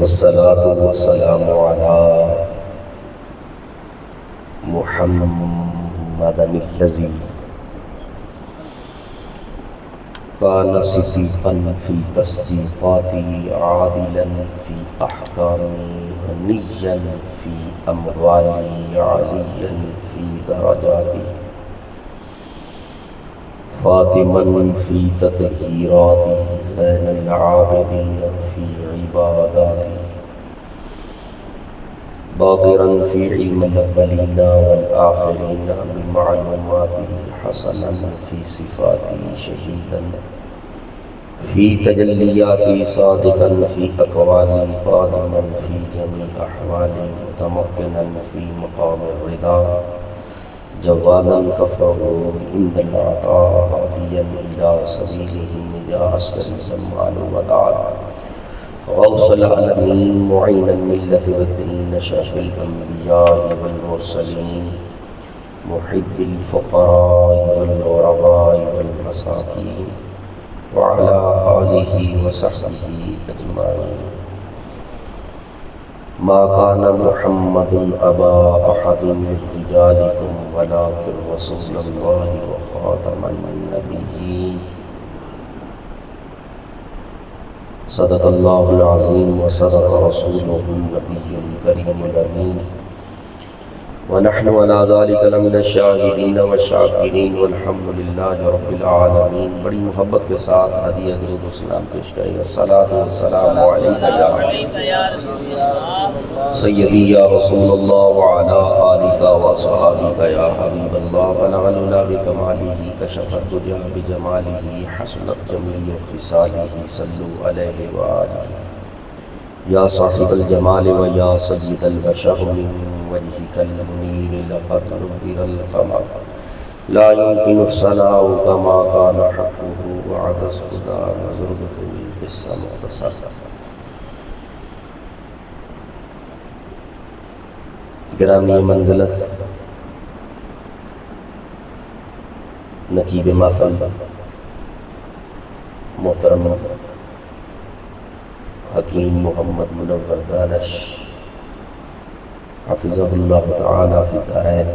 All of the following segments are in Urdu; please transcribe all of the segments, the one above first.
والصلاة والسلام على محمد الذي كان صديقا في تصديقاته عادلا في أحكامه غنيا في أمواله عاليا في درجاته فاطما في تطهيراته زين العابدين في عباداته باقرا في علم الأولين والآخرين بمعلوماته حسنا في صفاته شهيدا في تجلياته صادقا في أقواله قادما في جميع أحواله متمكنا في مقام الرضا جوادا كفره عند العطاء هاديا إلى سبيله النجاة الجمال الوداع غوث العالمين معين الملة والدين شرف الأنبياء والمرسلين محب الفقراء والغرباء والمساكين وعلى آله وصحبه أجمعين. ما كان محمد أبا أحد من رجالكم ولكن رسول الله وخاتم النبيين. صدق الله العظيم وصدق رسوله النبي الكريم الأمين ونحن على ذلك لمن الشاهدين والشاکرین والحمد للہ رب العالمین. بڑی محبت کے ساتھ ہدیہ درود و سلام پیش کریں. الصلاۃ والسلام علیک یا سیدی یا رسول اللہ وعلی آلک واصحابک یا حبیب اللہ. بلغ العلا بکمالہ کشف الدجی بجمالہ حسنت جمیع خصالہ صلوا علیہ وآلہ. یا صاحب الجمال و یا سید البشر من وجهك المنير لقد نذر القمر لا يمكن الثناء كما كان حقه وعدس خدا نظرته في السماء بصر. گرامی منزلت نقیب محفل محترم حکیم محمد منور دانش حفظہ اللہ تعالیٰ فی الدارین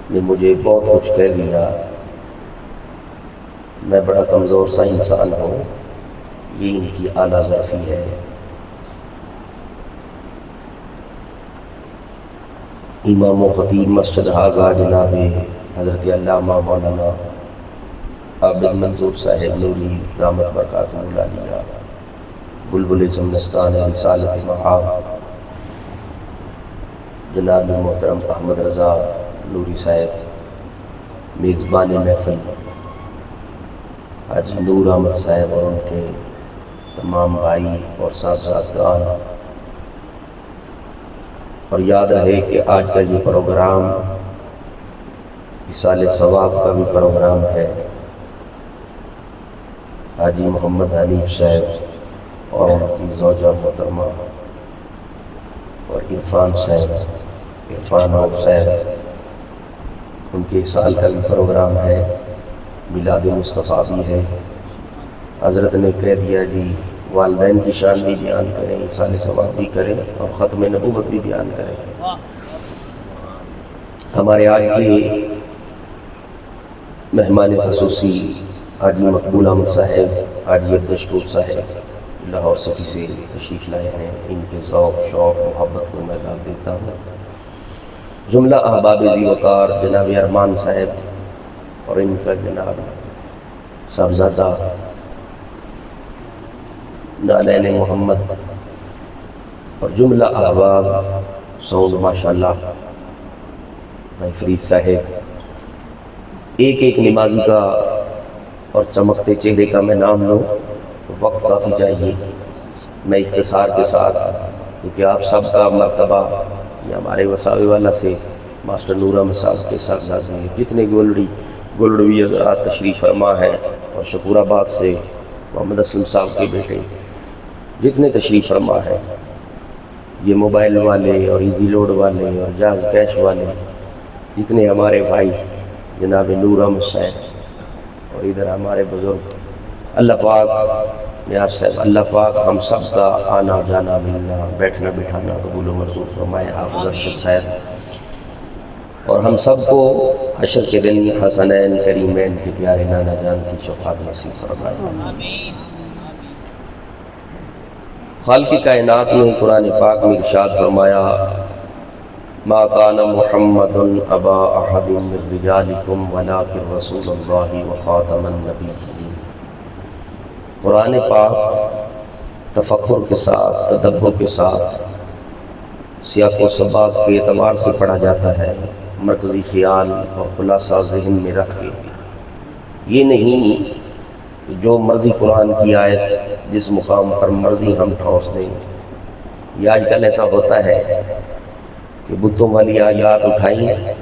نے مجھے بہت کچھ کہہ دیا. میں بڑا کمزور سا انسان ہوں، یہ ان کی اعلیٰ ظرفی ہے. امام و خطیب مسجد حاضہ جناب حضرت علامہ مولانا عابد منظور صاحب نوری دامت برکاتہ العالیہ بلبل زمستان رسالت محاب جناب محترم احمد رضا نوری صاحب میزبان محفل، حاجی نور احمد صاحب اور ان کے تمام بھائی اور صاحبزادگان. اور یاد رہے کہ آج کا یہ پروگرام وصال ثواب کا بھی پروگرام ہے. حاجی محمد حنیف صاحب اور ان کی زوجہ محترمہ اور عرفان عوف صاحب، ان کے سال کا بھی پروگرام ہے. میلاد مصطفیٰ بھی ہے. حضرت نے کہہ دیا جی والدین کی شان بھی بیان کریں، وصال ثواب بھی کریں اور ختم نبوت بھی بیان کریں. ہمارے آج کے مہمان خصوصی حاجی مقبول احمد صاحب، حاجی عبدالشکور صاحب لاہور سٹی سے تشریف لائے ہیں. ان کے ذوق شوق محبت کو میں داد دیتا ہوں. جملہ احباب ذی وقار جناب ارمان صاحب اور ان کا جناب صاحبزادہ نالین محمد اور جملہ احباب سعود ماشاءاللہ بھائی فرید صاحب، ایک ایک نمازی کا اور چمکتے چہرے کا میں نام لوں وقت کافی چاہیے. میں اختصار کے ساتھ کیونکہ آپ سب کا مرتبہ یہ ہمارے وساوی والا سے ماسٹر نور احمد صاحب کے صاحبزادے ہیں، جتنے گولڑوی حضرات تشریف فرما ہیں، اور شکور آباد سے محمد اسلم صاحب کے بیٹے جتنے تشریف فرما ہیں، یہ موبائل والے اور ایزی لوڈ والے اور جاز کیش والے جتنے ہمارے بھائی جناب نور احمد صاحب اور ادھر ہمارے بزرگ اللہ پاک یار صاحب، اللہ پاک ہم سب کا آنا جانا ملنا بیٹھنا بٹھانا قبول و منظور فرمائے، حافظ ارشد صاحب، اور ہم سب کو حشر کے دن حسنین کریمین کے پیارے نانا جان کی شفاعت نصیب فرمائے۔ خالق کائنات نے قرآن پاک میں ارشاد فرمایا ما کان محمد ابا احد من رجالکم ولکن رسول اللہ وخاتم النبیین۔ قرآن پاک تفکر کے ساتھ، تدبر کے ساتھ، سیاق و سباق کے اعتبار سے پڑھا جاتا ہے، مرکزی خیال اور خلاصہ ذہن میں رکھ کے۔ یہ نہیں کہ جو مرضی قرآن کی آیت جس مقام پر مرضی ہم ٹھوس دیں۔ یہ آج کل ایسا ہوتا ہے کہ بتوں والی آیات اٹھائیں،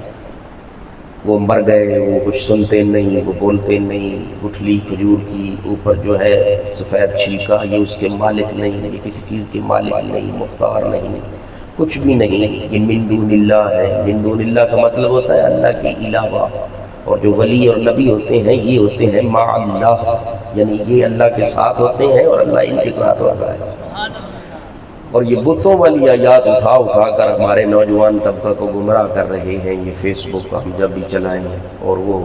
وہ مر گئے، وہ کچھ سنتے نہیں، وہ بولتے نہیں، گٹھلی کھجور کی اوپر جو ہے سفید چھلکا، یہ اس کے مالک نہیں، یہ کسی چیز کے مالک نہیں، مختار نہیں، کچھ بھی نہیں، یہ من دون اللہ ہے۔ من دون اللہ کا مطلب ہوتا ہے اللہ کے علاوہ، اور جو ولی اور نبی ہوتے ہیں یہ ہوتے ہیں مع اللہ، یعنی یہ اللہ کے ساتھ ہوتے ہیں اور اللہ ان کے ساتھ ہوتا ہے۔ اور یہ بتوں والی آیات اٹھا کر ہمارے نوجوان طبقہ کو گمراہ کر رہے ہیں۔ یہ فیس بک ہم جب بھی چلائیں اور وہ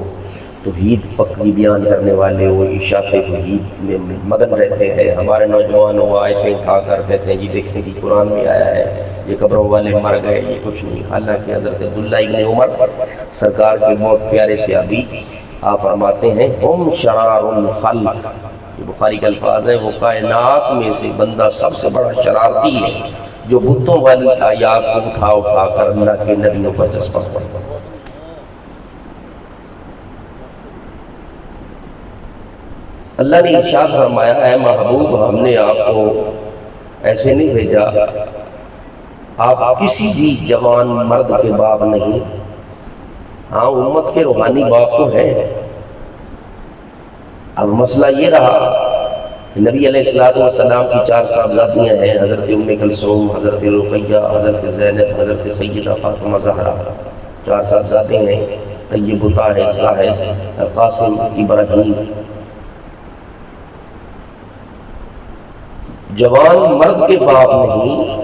توحید پکی بیان کرنے والے وہ اشاعت توحید میں مگن رہتے ہیں، ہمارے نوجوان وہ آیتیں اٹھا کر کہتے ہیں جی دیکھیں کہ قرآن میں آیا ہے یہ قبروں والے مر گئے، یہ کچھ نہیں۔ حالانکہ حضرت عبداللہ ابن عمر سرکار کے بہت پیارے صحابی آپ فرماتے ہیں ہم شرار الخلق، یہ بخاری کے الفاظ ہیں، وہ کائنات میں سے بندہ سب سے بڑا شرارتی ہے جو بتوں والی آیات کو اٹھا کر اللہ کے نبیوں پر جذبہ پڑتا ہے۔ اللہ نے ارشاد فرمایا اے محبوب ہم نے آپ کو ایسے نہیں بھیجا، آپ کسی بھی جوان مرد کے باپ نہیں، ہاں امت کے روحانی باپ تو ہیں۔ اب مسئلہ یہ رہا کہ نبی علیہ السلام کی 4 صاحبزادیاں ہیں، حضرت ام کلثوم، حضرت رقیہ، حضرت زینب، حضرت سیدہ فاطمہ زہرا، 4 صاحبزادے ہیں، طیب، طاہر، زاہد، قاسم، ابراہیم۔ جوان مرد کے باپ نہیں،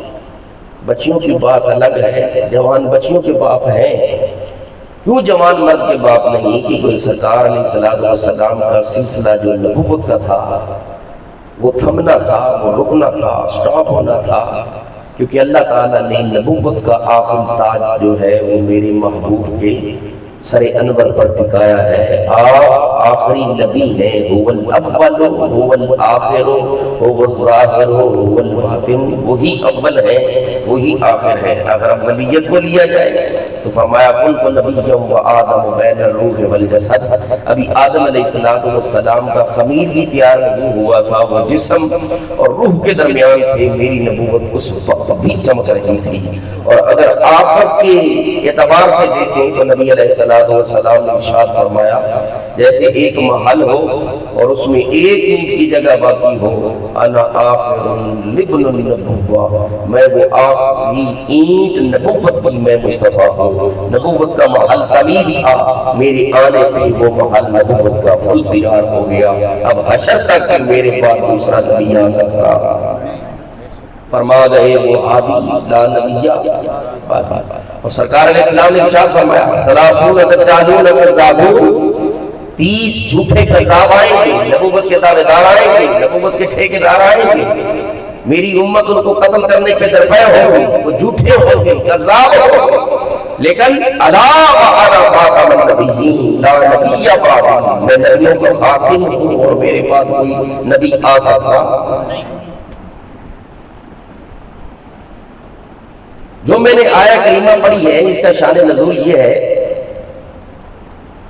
بچیوں کی بات الگ ہے، جوان بچیوں کے باپ ہیں۔ کیوں جوان مرد کے باپ نہیں؟ کہ کوئی سرکار علیہ السلام کا سلسلہ جو نبوت کا تھا وہ تھمنا تھا، وہ رکنا تھا، سٹاپ ہونا تھا، کیونکہ اللہ تعالیٰ نے نبوت کا آخری تاج جو ہے وہ میرے محبوب کے سر انور پر ٹکایا ہے۔ آپ آخری نبی ہیں، هو الاول هو الآخر هو الظاہر هو الباطن، وہی اول ہے وہی آخر ہے۔ اگر اولیت کو لیا جائے تو فرمایا کنت نبیا وآدم بین الروح والجسد، ابھی آدم علیہ السلام کا خمیر بھی تیار نہیں ہوا تھا، وہ جسم اور روح کے درمیان تھے، میری نبوت اس وقت بھی چمک رہی تھی۔ اور اگر آخر کے اعتبار سے دیکھیں تو نبی علیہ السلام نے ارشاد فرمایا جیسے ایک محل ہو اور اس میں 1 اینٹ کی جگہ باقی ہو، انا آخر لبن النبوہ، میں وہ آخری اینٹ نبوت کی میں مصطفیٰ ہوں۔ نبوت کا محل تعمیر تھا، میرے آنے پہ وہ محل نبوت کا فل تیار ہو گیا، اب حشر تک میرے بعد دوسرا نبی آ سکتا۔ فرما گئے وہ عادی لا نبیہ بعد، اور سرکار علیہ السلام نے ارشاد فرمایا 30 دجالون کذابون، 30 جھوٹے کذاب آئیں گے، نبوت کے دعوے دار آئیں گے، نبوت کے ٹھیکیدار آئیں گے، میری امت ان کو قتل کرنے پہ درپے ہوں گے، وہ جھوٹے ہوں گے، کذاب ہوں گے، لیکن الا وانا خاتم النبیین لا نبی بعدی، میں نبیوں کا خاتم ہوں اور میرے بعد کوئی نبی آ سکتا نہیں۔ جو میں نے آیہ کریمہ پڑھی ہے اس کا شان نزول یہ ہے،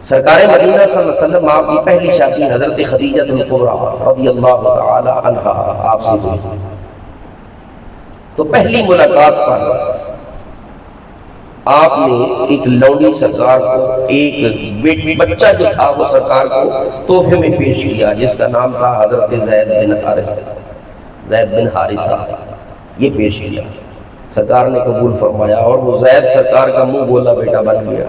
سرکار مدینہ صلی اللہ علیہ وسلم آپ کی پہلی شادی حضرت خدیجہ الکبریٰ رضی اللہ تعالی عنہا آپ سے ہوئی، تو پہلی ملاقات پر آپ نے ایک لونڈی سرکار کو، ایک بچہ جو تھا وہ سرکار کو تحفے میں پیش کیا، جس کا نام تھا حضرت زید بن حارثہ، یہ پیش کیا، سرکار نے قبول فرمایا، اور وہ زید سرکار کا منہ بولا بیٹا بن گیا۔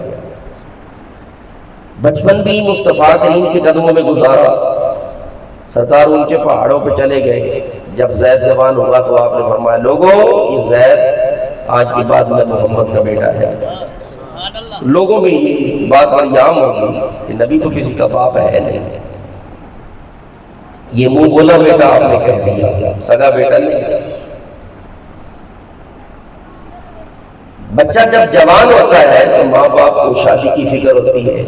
بچپن بھی مصطفیٰ کریم کے قدموں میں گزارا، سرکار اونچے پہاڑوں پہ چلے گئے. جب زید جوان ہوا تو آپ نے فرمایا لوگوں یہ زید آج کے بعد میں محمد کا بیٹا ہے. لوگوں میں یہ بات بڑی عام ہوگی کہ نبی تو کسی کا باپ ہے نہیں، یہ منہ بولا بیٹا آپ نے کہہ دیا، سگا بیٹا نہیں. بچہ جب جوان ہوتا ہے تو ماں باپ کو شادی کی فکر ہوتی ہے.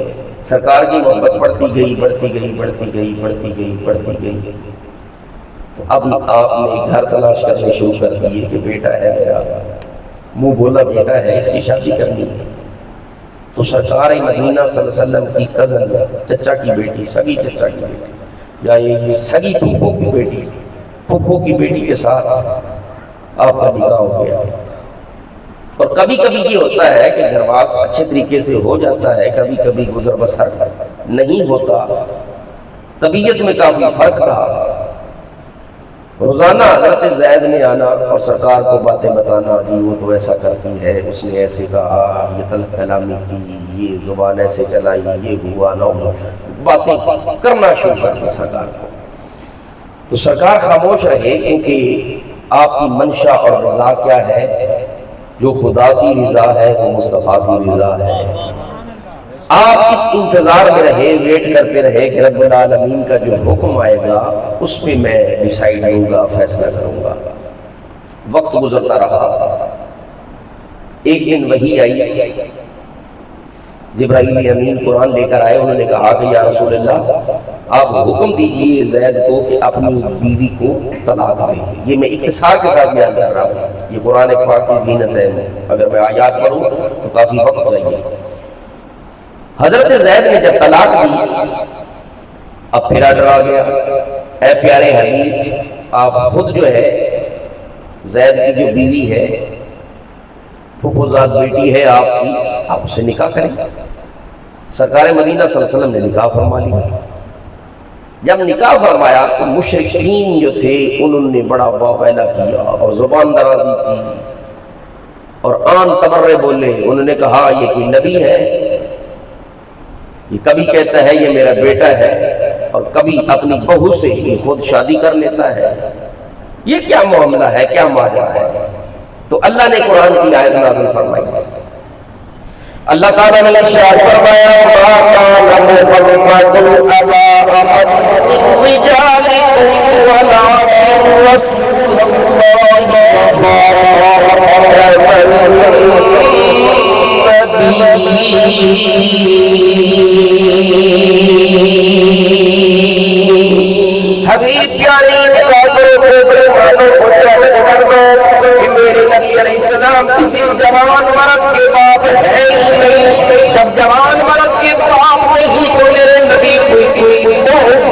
سرکار کی محبت بڑھتی گئی بڑھتی گئی بڑھتی گئی بڑھتی گئی بڑھتی گئی. تو اب آپ نے گھر تلاش کرنے شروع کر دیے کہ بیٹا ہے میرا، منہ بولا بیٹا ہے، اس کی شادی کرنی ہے. تو سرکار مدینہ صلی اللہ علیہ وسلم کی کزن، چچا کی بیٹی، سگی چچا کی بیٹی یا یہ سگی پھوپھو کی بیٹی، پھوپھو کی بیٹی کے ساتھ آپ کا نکاح ہو گیا. اور کبھی کبھی یہ ہوتا ہے کہ گھرواس اچھے طریقے سے ہو جاتا ہے، کبھی کبھی گزر بسر نہیں ہوتا. طبیعت میں کافی فرق تھا. روزانہ حضرت زید نے آنا اور سرکار کو باتیں بتانا، جی وہ تو ایسا کرتی ہے، اس نے ایسے کہا، یہ تلخ کلامی کی، یہ زبان ایسے چلائی، یہ ہوا نہ ہوا، باتیں کرنا شروع کر دی سرکار کو. تو سرکار خاموش رہے کیونکہ آپ کی منشا اور رضا کیا ہے؟ جو خدا کی رضا ہے وہ مصطفیٰ کی رضا ہے. آپ اس انتظار میں رہے، ویٹ کرتے رہے کہ رب العالمین کا جو حکم آئے گا اس پہ میں ڈیسائیڈ ہوں گا، فیصلہ کروں گا. وقت گزرتا رہا. ایک دن وحی آئی، جبرائیل امین قرآن لے کر آئے. انہوں نے کہا کہ یا رسول اللہ آپ حکم دیجئے زید کو کہ اپنی بیوی کو طلاق دے. یہ میں اختصار کے ساتھ بیان کر رہا ہوں، یہ قرآن پاک کی زینت ہے. اگر میں آیات پڑھوں تو کافی وقت چاہیے. حضرت زید نے جب طلاق دی، اب پھرا ڈرا گیا. اے پیارے حبیب، آپ خود جو ہے زید کی جو بیوی ہے، پھوپھوزاد بیٹی ہے آپ کی، آپ اسے نکاح کریں. سرکار مدینہ صلی اللہ علیہ وسلم نے نکاح فرما لیا. جب نکاح فرمایا تو مشرکین جو تھے انہوں نے بڑا واویلا کیا اور زبان درازی کی اور آن تبرے بولے. انہوں نے کہا یہ کوئی نبی ہے؟ یہ کبھی کہتا ہے یہ میرا بیٹا ہے اور کبھی اپنی بہو سے ہی خود شادی کر لیتا ہے. یہ کیا معاملہ ہے، کیا ماجرا ہے؟ تو اللہ نے قرآن کی آیت نازل فرمائی. اللہ تعالیٰ نے ارشاد فرمایا ما كان محمد ابا احد من رجالكم ولكن رسول الله وخاتم النبيين. حبیب پیاری کافروں کو مسلمانوں کو چیلنج کر دو کہ میرے نبی علیہ السلام کسی جوان مرد کے باپ ہے ہی نہیں. جب جوان مرد کے باپ نہیں تو میرے نبی کوئی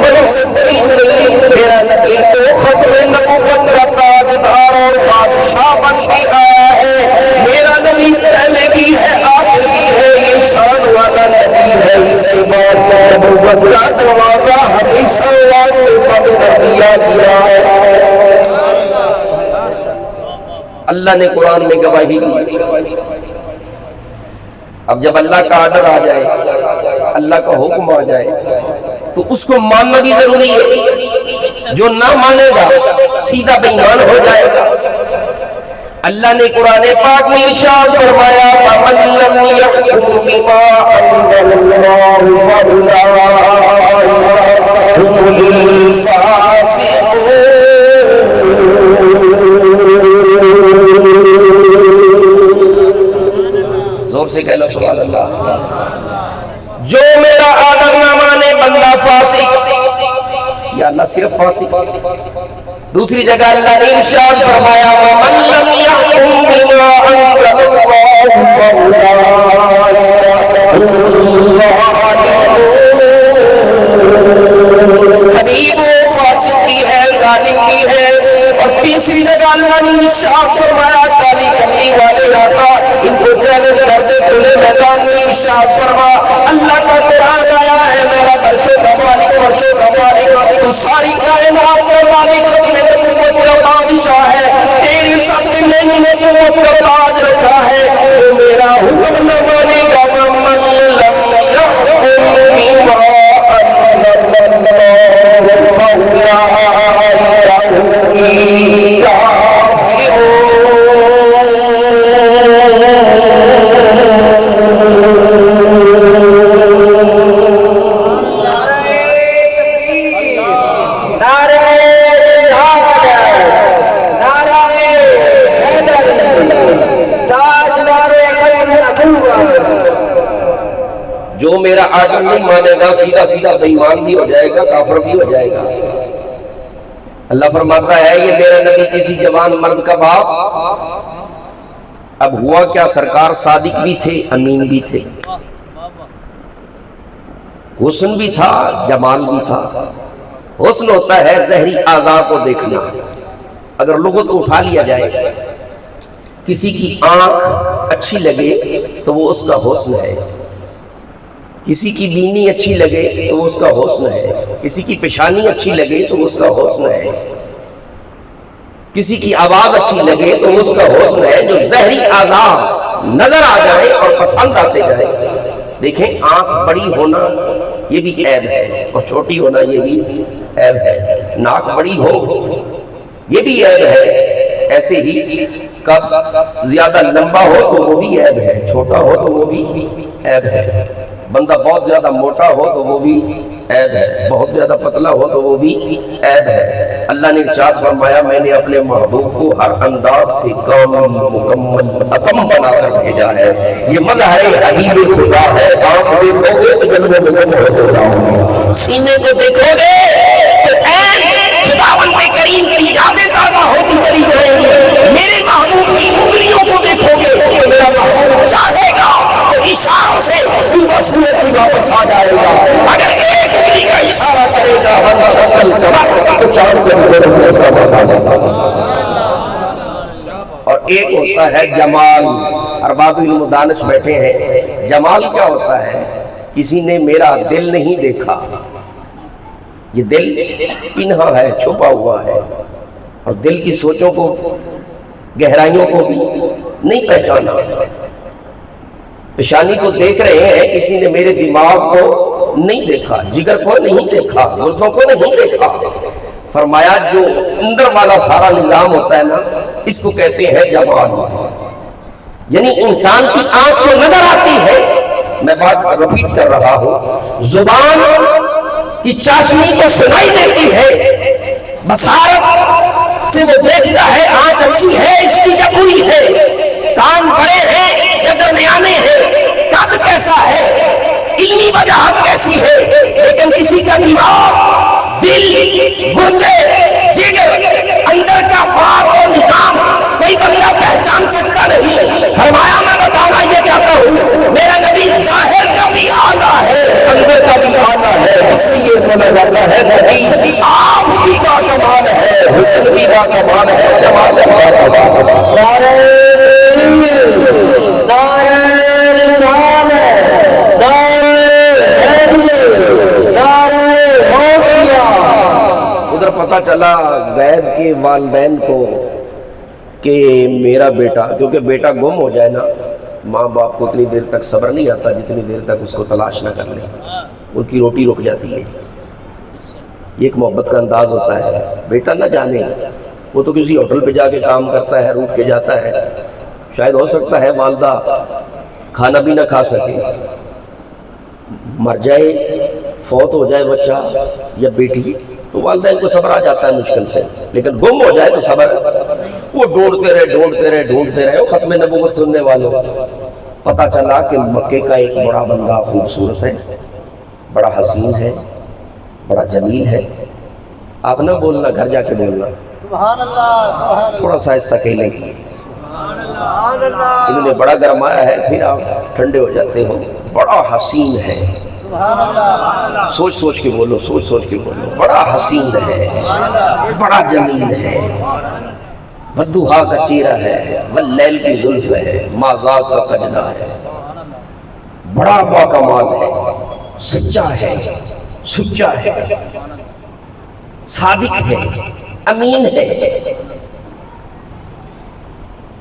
بڑی سنتی نہیں. میرا نبی تو ختم نبوت کا تاجدار اور بادشاہ بن کے آیا ہے. میرا نبی پہلے بھی ہے آخر بھی ہے، یہ شان والا نبی ہے. اس کے بعد نبوت کا دروازہ ہمیشہ واسطے بند کر دیا گیا ہے. اللہ نے قرآن میں گواہی دی. اب جب اللہ کا آرڈر آ جائے، اللہ کا حکم آ جائے تو اس کو ماننا بھی ضروری ہے. جو نہ مانے گا سیدھا بے ایمان ہو جائے گا. اللہ نے قرآن پاک میں ارشاد فرمایا فَمَن لَّمْ يَحْكُم بِمَا أَنزَلَ اللَّهُ فَأُولَٰئِكَ هُمُ الْفَاسِقُونَ. زور سے کہہ لو سبحان اللہ. جو میرا آرڈر نہ مانے بندہ فاسق. یا اللہ صرف فاسق. دوسری جگہ اللہ نے ارشاد فرمایا وَمَن لَّمْ يَحْكُم بِمَا أَنزَلَ اللَّهُ فَأُولَٰئِكَ هُمُ الظَّالِمُونَ. حبیب وہ فاسق بھی ہے، ظالم بھی ہے. اور تیسری جگہ اللہ نے ارشاد فرمایا کالی کملی والے آقا ان کو چیلنج کرتے کھلے میدان میں ارشاد فرما اللہ کا قرآن آیا ہے میرا برشو مالک فرشو مالک تو ساری کائنات کا مالک ختم نبوت کا بادشاہ ہے. تیری سب نے نبوت کا تاج رکھا ہے. تو میرا حکم نہ مانے گا وَمَن لَّمْ يَحْكُم بِمَا أَنزَلَ اللَّهُ فَأُولَٰئِكَ جو میرا آرڈر نہیں مانے گا سیدھا سیدھا بے ایمان بھی ہو جائے گا، کافر بھی ہو جائے گا۔ اللہ فرماتا ہے یہ میرا نبی کسی جوان مرد کا باپ۔ اب ہوا کیا، سرکار صادق بھی تھے، امین بھی تھے، حسن بھی تھا، جمال بھی تھا۔ حسن ہوتا ہے ظاہری اعضاء کو دیکھنا، اگر لغت کو اٹھا لیا جائے، کسی کی آنکھ اچھی لگے تو وہ اس کا حسن ہے، کسی کی بینی اچھی لگے تو وہ اس کا حسن ہے، کسی کی پیشانی اچھی لگے تو اس کا حسن ہے، کسی کی آواز اچھی لگے تو اس کا حسن ہے، جو ظاہری اعضاء نظر آ جائے اور پسند آتے جائے۔ دیکھیں آنکھ بڑی ہونا یہ بھی عیب ہے، اور چھوٹی ہونا یہ بھی عیب ہے، ناک بڑی ہو یہ بھی عیب ہے، ایسے ہی قد زیادہ لمبا ہو تو وہ بھی عیب ہے، چھوٹا ہو تو وہ بھی عیب ہے، بندہ بہت زیادہ موٹا ہو تو وہ بھی عیب ہے، بہت زیادہ پتلا ہو تو وہ بھی عیب ہے۔ اللہ نے ارشاد فرمایا میں نے اپنے محبوب کو ہر انداز سے کامل مکمل اتم بنا کر بھیجا ہے، یہ مظہر حبیب خدا ہے۔ آنکھ دیکھو گے تو جلوے میں گم ہو جاؤ گے، سینے کو دیکھو گے تو عین خداوند کریم کی یادیں تازہ ہوتی چلی جائیں گی۔ میرے محبوب کی انگلیوں کو دیکھو گے تو میرا محبوب چاہے گا تو اشاروں سے واپس آ جائے گا، اگر ایک انگلی کا اشارہ کرے گا تو چاند اور ایک ہوتا ہے جمال۔ ارباب علم و دانش بیٹھے ہیں، جمال کیا ہوتا ہے؟ کسی نے میرا دل نہیں دیکھا، یہ دل پنہا ہے، چھپا ہوا ہے، اور دل کی سوچوں کو گہرائیوں کو بھی نہیں پہچانا۔ پیشانی کو دیکھ رہے ہیں، کسی نے میرے دماغ کو نہیں دیکھا، جگر کو نہیں دیکھا، گردوں کو نہیں دیکھا۔ فرمایا جو اندر والا سارا نظام ہوتا ہے نا، اس کو کہتے ہیں جمال، یعنی انسان کی آنکھ کو نظر آتی ہے۔ میں بات رپیٹ کر رہا ہوں، زبان کی چاشنی کو سنائی دیتی ہے، بصارت سے وہ دیکھتا ہے آنکھ اچھی ہے اس کی یا بری ہے، کان بڑے ہیں یا درمیانے ہیں، قد کیسا ہے، علمی وجاہت کیسی ہے، لیکن کسی کا دماغ، دل، گردے، جگر، اندر کا بات اور نظام کوئی بندہ پہچان سکتا نہیں۔ فرمایا میں بتانا یہ چاہتا ہوں، میرا نبی ظاہر کا بھی اعلیٰ ہے، اندر کا بھی اعلیٰ ہے، اس لیے بولا جاتا ہے نبی آپ بھی کا کمال ہے، حسن بھی کا کمال ہے، جمال بھی کا کمال ہے۔ ادھر پتہ چلا زید کے والدین کو کہ میرا بیٹا، کیونکہ بیٹا گم ہو جائے نا، ماں باپ کو اتنی دیر تک صبر نہیں آتا جتنی دیر تک اس کو تلاش نہ کر لیں، ان کی روٹی رک جاتی ہے۔ یہ ایک محبت کا انداز ہوتا ہے، بیٹا نہ جانے، وہ تو کسی ہوٹل پہ جا کے کام کرتا ہے، روٹ کے جاتا ہے، شاید ہو سکتا ہے والدہ کھانا بھی نہ کھا سکے، مر جائے، فوت ہو جائے بچہ یا بیٹی، تو والدین کو صبر آ جاتا ہے مشکل سے، لیکن گم ہو جائے تو صبر، وہ ڈھونڈتے رہے، وہ ختم نبوت سننے والے۔ پتہ چلا کہ مکے کا ایک بڑا بندہ خوبصورت ہے، بڑا حسین ہے، بڑا جمیل ہے۔ آپ نہ بولنا، گھر جا کے بولنا، سبحان اللہ، تھوڑا سا آہستہ کہنے کی، انہوں نے بڑا گرمایا ہے، پھر آپ ٹھنڈے ہو جاتے ہو۔ بڑا حسین ہے، سبحان اللہ، سوچ سوچ کے بولو، سوچ سوچ کے بولو، بڑا حسین ہے، بڑا جمیل ہے، بدوہا کا چہرہ ہے، واللیل کی زلف ہے، مازاد کا قجلہ ہے، بڑا باکمال ہے، سچا ہے، سچا ہے، صادق ہے، امین ہے۔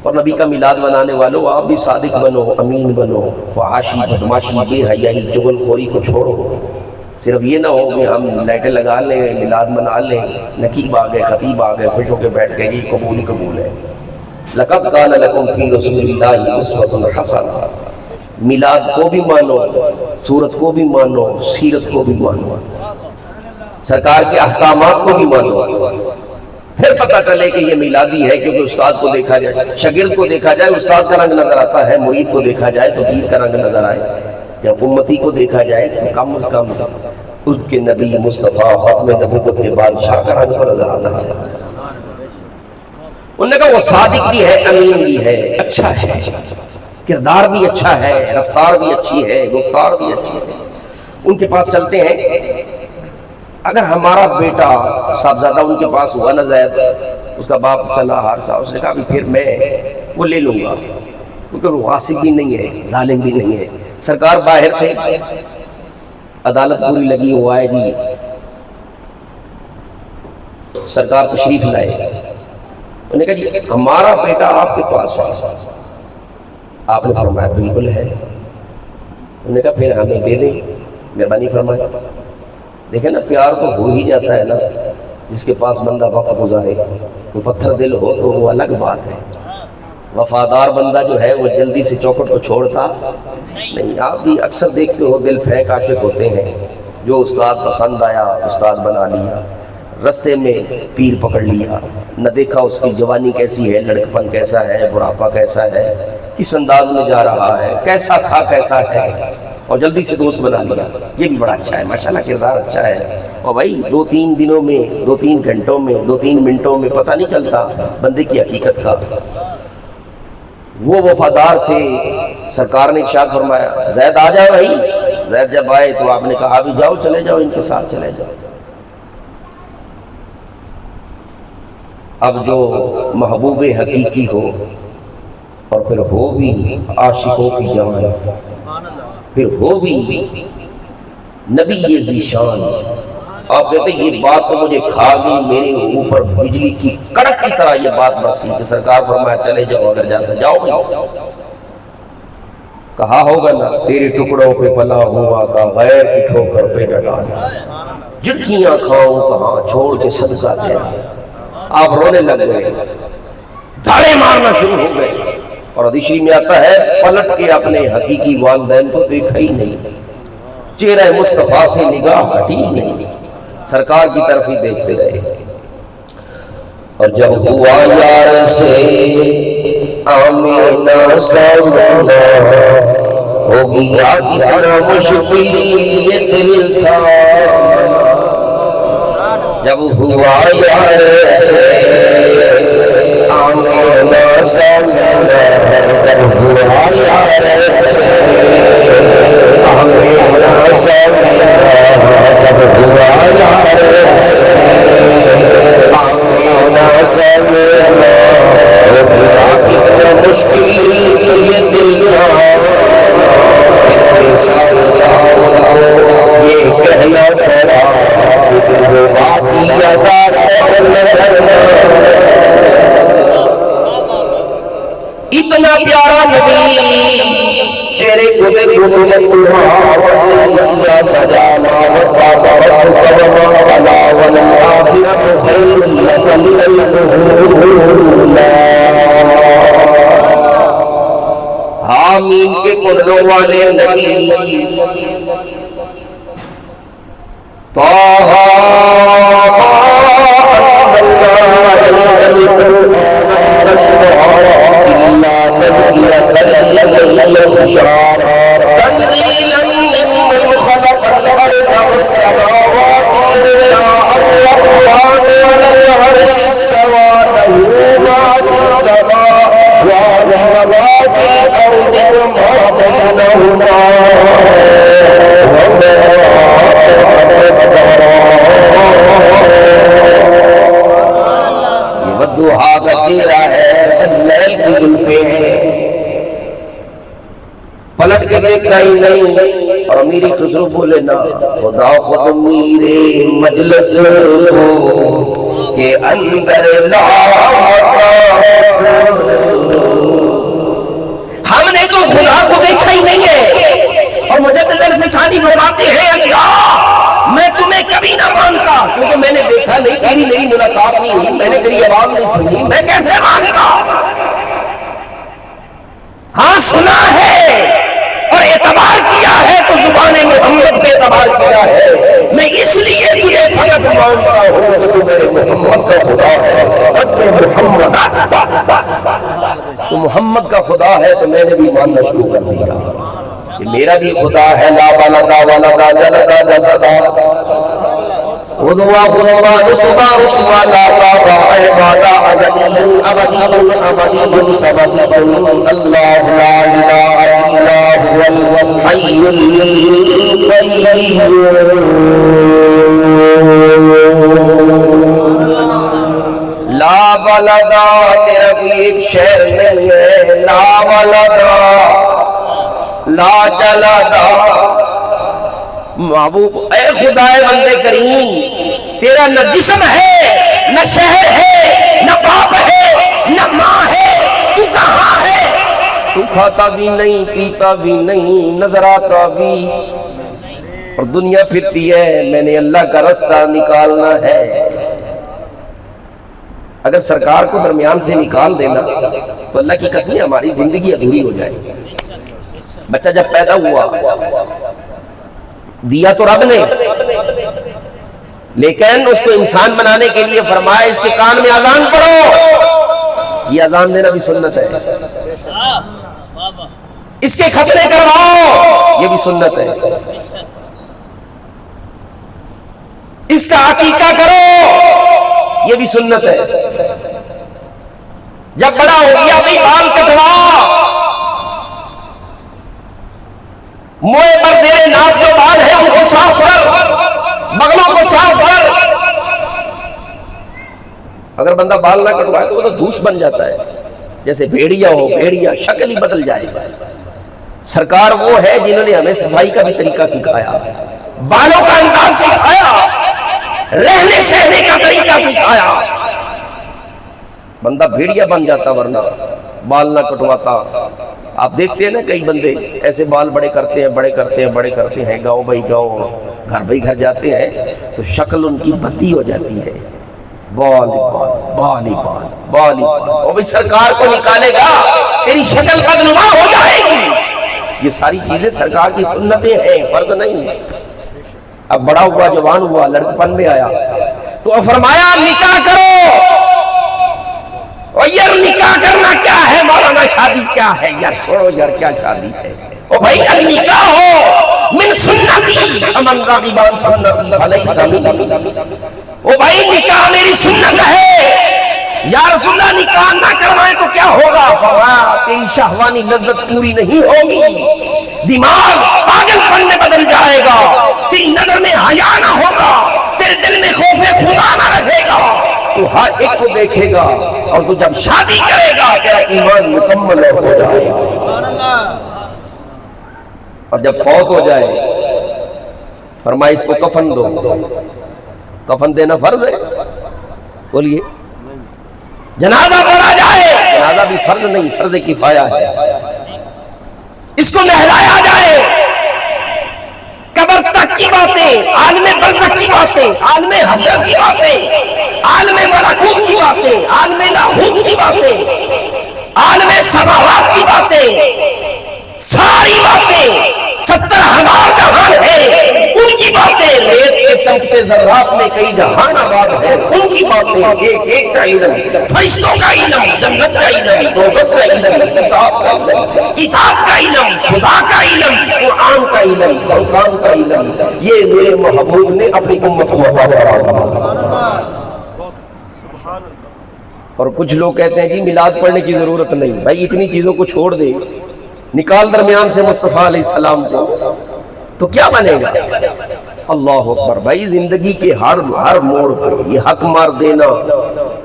اور نبی کا میلاد منانے والوں، آپ بھی صادق بنو، امین بنو، فحاشی، بدماشی، بے حیائی، چغل خوری کو چھوڑو، صرف یہ نہ ہو کہ ہم لائٹیں لگا لیں، میلاد منا لیں، نقیب آ گئے، خطیب آ گئے، خوش ہو کے بیٹھ گئے، یہ قبول ہی قبول ہے۔ لقد کان لکم فی رسول اللہ اسوۃ حسنہ، میلاد کو بھی مانو، سورت کو بھی مانو، سیرت کو بھی مانو، سرکار کے احکامات کو بھی مانو، پھر پتہ چلے کہ یہ میلادی ہے، کیونکہ استاد کو دیکھا جائے، شاگرد کو دیکھا جائے استاد کا رنگ نظر آتا ہے، مرید کو دیکھا جائے تو پیر کا رنگ نظر آئے، جب امتی کو دیکھا جائے تو کم از کم اس کے نبی مصطفیٰ ختم نبوت کے بادشاہ کا رنگ نظر آنا چاہیے۔ انہوں نے کہا وہ صادق بھی ہے، امین بھی ہے، اچھا ہے، کردار بھی اچھا ہے، رفتار بھی اچھی ہے، گفتار بھی اچھی ہے۔ ان کے پاس چلتے ہیں، اگر ہمارا بیٹا صاحبزادہ ان کے پاس ہوا نا زید، اس کا باپ چلا حارثہ، اس نے کہا بھی پھر میں وہ لے لوں گا، کیونکہ وہ غاصب بھی نہیں ہے، ظالم بھی نہیں ہے۔ سرکار باہر تھے، عدالت پوری لگی ہوا ہے جی، سرکار تشریف لائے، انہوں نے کہا جی ہمارا بیٹا آپ کے پاس ہے، آپ نے فرمایا بالکل ہے۔ انہوں نے کہا پھر ہمیں دے دیں، مہربانی فرمائے۔ دیکھیں نا، پیار تو ہو ہی جاتا ہے نا، جس کے پاس بندہ وقت گزارے، کوئی پتھر دل ہو تو وہ الگ بات ہے، وفادار بندہ جو ہے وہ جلدی سے چوکھٹ کو چھوڑتا نہیں۔ آپ بھی اکثر دیکھتے ہو دل پھینک عاشق ہوتے ہیں، جو استاد پسند آیا استاد بنا لیا، رستے میں پیر پکڑ لیا، نہ دیکھا اس کی جوانی کیسی ہے، لڑکپن کیسا ہے، بڑھاپا کیسا ہے، کس انداز میں جا رہا ہے، کیسا تھا کیسا ہے، اور جلدی سے دوست بنا لیا۔ یہ بھی بڑا اچھا ہے، ماشاءاللہ کردار اچھا ہے۔ اور بھائی 2-3 دنوں میں، 2-3 گھنٹوں میں، 2-3 منٹوں میں پتہ نہیں چلتا بندے کی حقیقت کا۔ وہ وفادار تھے، سرکار نے ارشاد فرمایا زید آ جاؤ بھائی۔ زید جب آئے تو آپ نے کہا بھی جاؤ، چلے جاؤ، ان کے ساتھ چلے جاؤ۔ اب جو محبوب حقیقی ہو اور پھر ہو بھی عاشقوں کی جان، پھر ہو بھی نبی ذیشان، آپ کہتے ہیں یہ بات تو مجھے کھا گئی، میرے اوپر بجلی کی کڑک کی طرح یہ بات برسی کہ سرکار فرمایا چلے جاؤ، اگر جاتا جاؤ بھی۔ کہا ہوگا نا تیرے ٹکڑوں پہ پلا ہوا کا غیر کی ٹھوکر پہ ڈالا، جھٹکیاں کھاؤں کہاں چھوڑ کے صدقہ تیرا۔ آپ رونے لگ گئے، دھاڑے مارنا شروع ہو گئے، اور حدیث میں آتا ہے پلٹ کے اپنے حقیقی والدین کو دیکھا ہی نہیں، چہرہ مصطفیٰ سے نگاہ ہٹی ہی نہیں، سرکار کی طرف ہی دیکھتے رہے۔ اور جب ہوا یار سے آمینہ سامنا، ہو گیا کتنا مشکل یہ دل تھا، جب ہوا یار سے آمینہ سامنا، جب ہوا یار سے آمینہ سامنا، جب ہوا یار سے آمینہ سامنا، ہو گیا کتنا مشکل یہ دل تھا، اتنے سال یہ کہنا پڑا کہ دل باقی ادا کرنا۔ اتنا پیارا نبی تیرے گلے گلے اللہ سجانا وَقَضَى رَبُّكَ وَمَا قَضَى وَالْآخِرَةُ خَيْرٌ لَكَ مِنَ الْأُولَىٰ۔ حامیم کے کنوں والے نبی طٰہٰ أَنزَلْنَا عَلَيْكَ الْقُرْآنَ لِتَشْقَىٰ إِلَّا تَذْكِرَةً لِّمَن يَخْشَىٰ، تنزيلا ممن خلق الأرض والسماوات الرحمن على العرش استوى، له ما في السماوات وما في الأرض وما بينهما وما والضحى کا چہرہ ہے، واللیل کی زلفیں ہیں، پلٹ کے دیکھا ہی نہیں۔ اور میری خسرو بولے نا خدا خود میرے مجلس کو کے اندر لاتا، ہم نے تو خدا کو دیکھا ہی نہیں ہے، اور مجدد الفسانی فرماتے ہیں اللہ کبھی نہ مانتا، کیونکہ میں نے دیکھا نہیں، تیری میری ملاقات نہیں ہوئی، میں نے تیری آواز نہیں سنی، میں کیسے مانتا؟ ہاں سنا ہے اور اعتبار کیا ہے تو زبان محمد پہ اعتبار کیا ہے، میں اس لیے تجھے فقط مانتا ہوں کہ تو میرے محمد کا خدا ہے، تو محمد کا خدا ہے تو میں نے بھی ماننا شروع کر دیا کہ میرا بھی خدا ہے، لا ولدا ولدا جلدا جسدا خدوا خدوا رسوا رسوا لا بابا عبادا عزدی ابدی ابدی سبزی اللہ لا الہ الا هو الحی القیوم لا ولدا، تیرا کوئی ایک شہر نہیں ہے، لا ولدا لا جلدا، محبوب اے خدائے بندے کریم، تیرا نہ جسم ہے نہ شہر ہے نہ باپ ہے نہ ماں ہے، تو کہاں ہے؟ تو کھاتا بھی نہیں پیتا بھی نہیں نظر آتا بھی، اور دنیا پھرتی ہے، میں نے اللہ کا راستہ نکالنا ہے۔ اگر سرکار کو درمیان سے نکال دینا تو اللہ کی قسم ہماری زندگی ادھوری ہو جائے۔ بچہ جب پیدا ہوا دیا تو رب نے، لیکن اس کو انسان بنانے کے لیے فرمایا اس کے کان میں اذان پڑھو، یہ اذان دینا بھی سنت ہے، اس کے ختنے کرواؤ، یہ بھی سنت ہے، اس کا عقیقہ کرو، یہ بھی سنت ہے، جب بڑا ہو گیا بھی بال کٹوا، موئے پر تیرے ناف جو بال ہے ان کو صاف کر، بغلوں کو صاف کر۔ اگر بندہ بال نہ کٹوائے تو وہ تو دھوش بن جاتا ہے، جیسے بھیڑیا ہو، بھیڑیا شکل ہی بدل جائے۔ سرکار وہ ہے جنہوں نے ہمیں صفائی کا بھی طریقہ سکھایا، بالوں کا انداز سکھایا، رہنے سہنے کا طریقہ سکھایا۔ بندہ بھیڑیا بن جاتا ورنہ بال نہ کٹواتا۔ آپ دیکھتے ہیں نا کئی بندے ایسے بال بڑے کرتے ہیں بڑے کرتے ہیں بڑے کرتے ہیں، گاؤں بھائی گاؤں، گھر بھائی گھر جاتے ہیں تو شکل ان کی بدی ہو جاتی ہے، بال بال بال بال بال، اور بھائی سرکار کو نکالے گا تیری شکل بدنما ہو جائے گی۔ یہ ساری چیزیں سرکار کی سنتیں ہیں، فرض نہیں۔ اب بڑا ہوا، جوان ہوا، لڑکپن میں آیا تو فرمایا نکاح کرو۔ اور یار نکاح کرنا کیا ہے مولانا، شادی کیا ہے یار، چھوڑو یار کیا شادی ہے۔ او بھائی النکاح ہو من سنتی فمن رغب عن سنتی فلیس منی، او بھائی نکاح میری سنت ہے۔ یا رسول اللہ نکاح نہ کروائے تو کیا ہوگا؟ فرمایا تیری شہوانی لذت پوری نہیں ہوگی، دماغ پاگل پن میں بدل جائے گا، تیری نظر میں حیا نہ ہوگا، تیرے دل میں خوف خدا نہ رہے گا، تو ہر ایک کو دیکھے گا، اور تو جب شادی کرے گا تیرا ایمان مکمل ہو جائے گا۔ اور جب فوت ہو جائے فرمایا اس کو کفن دو۔ کفن دینا فرض ہے، بولیے۔ جنازہ پڑھا جائے، جنازہ بھی فرض نہیں، فرض کفایہ ہے۔ اس کو نہلایا جائے، قبر تک کی باتیں، عالم برزخ کی باتیں، عالم حشر کی باتیں، عالم ملکوت کی باتیں، عالم لاہوت کی باتیں، عالم سماوات کی باتیں، ساری باتیں 70,000 جہان ہے ان کی باتیں، ریت کے چمکتے ذرات میں کئی جہان آباد ہے ان کی باتیں، ایک ایک کا علم، فرشتوں کا علم، جنت کا علم، دوزخ کا علم، حساب کا علم، کتاب کا علم، خدا کا علم، قرآن کا علم، فرقان کا علم، یہ میرے محبوب نے اپنی امت کو عطا فرمایا۔ اور کچھ لوگ کہتے ہیں جی میلاد پڑھنے کی ضرورت نہیں، بھائی اتنی چیزوں کو چھوڑ دے، نکال درمیان سے مصطفیٰ علیہ السلام کو، تو کیا بنے گا؟ اللہ اکبر۔ بھائی زندگی کے ہر موڑ پر یہ حق مار دینا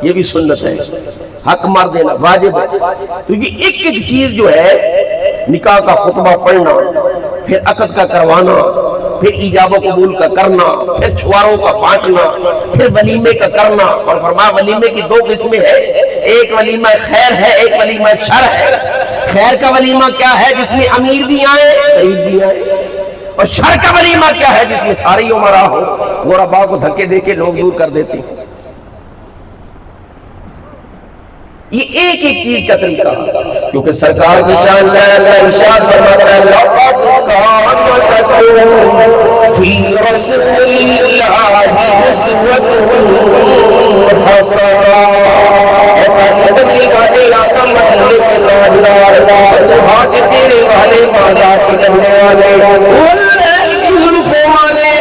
یہ بھی سنت ہے، حق مار دینا واجب ہے، کیونکہ ایک ایک چیز جو ہے، نکاح کا خطبہ پڑھنا، پھر عقد کا کروانا، پھر ایجاب و قبول کا کرنا، پھر چھواروں کا بانٹنا، پھر ولیمے کا کرنا۔ اور فرمایا ولیمے کی 2 قسمیں ہیں، ایک ولیمہ خیر ہے، ایک ولیمہ شر ہے۔ خیر کا ولیمہ کیا ہے؟ جس میں امیر بھی آئے، غریب بھی آئے۔ اور شر کا ولیمہ کیا ہے؟ جس میں ساری امراء ہو، غربا کو دھکے دے کے لوگ دور کر دیتے ہیں. یہ ایک ایک چیز کا طریقہ، کیونکہ سرکار کی شان میں اللہ ارشاد فرماتا ہے لقد كان لكم في رسول الله أسوة حسنة. تبلیغ والے آدم مدینے کے تاجدار، فتوحات تیرے والے، بازار کے کرنے والے، زلفوں والے،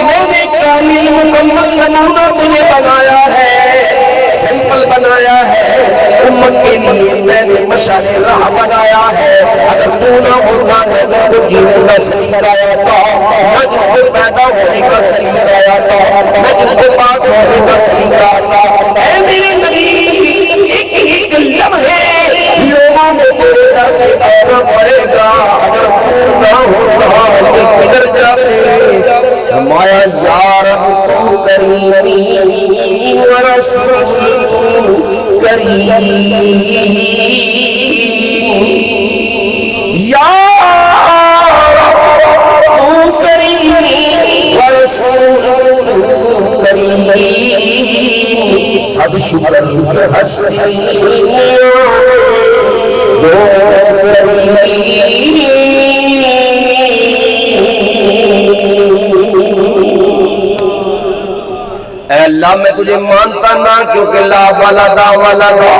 میں نے کامل مکمل نمونہ تجھے بنایا ہے، سیمپل بنایا ہے امت کے لیے، میں نے مشعل راہ بنایا ہے. اگر تو نہ ہوتا میں نہ تو جینے کا سلیقہ آتا، نہ جن کو پیدا ہونے کا سلیقہ آتا، نہ جن کو پاک ہونے کا سلیقہ آتا. اے میرے نبی ایک ایک لمحے لوگوں میں تیرے در پہ آنا پڑے گا. اگر تو نہ ہوتا یہ کدھر جاتے. فرمایا یا رب تو کریمی ورسول کریم، یا رب تو کریم ورسول کریم. سب شکر ہستی دو کریم. اے اللہ میں تجھے مانتا نہ کیونکہ لا والا دا والا دا،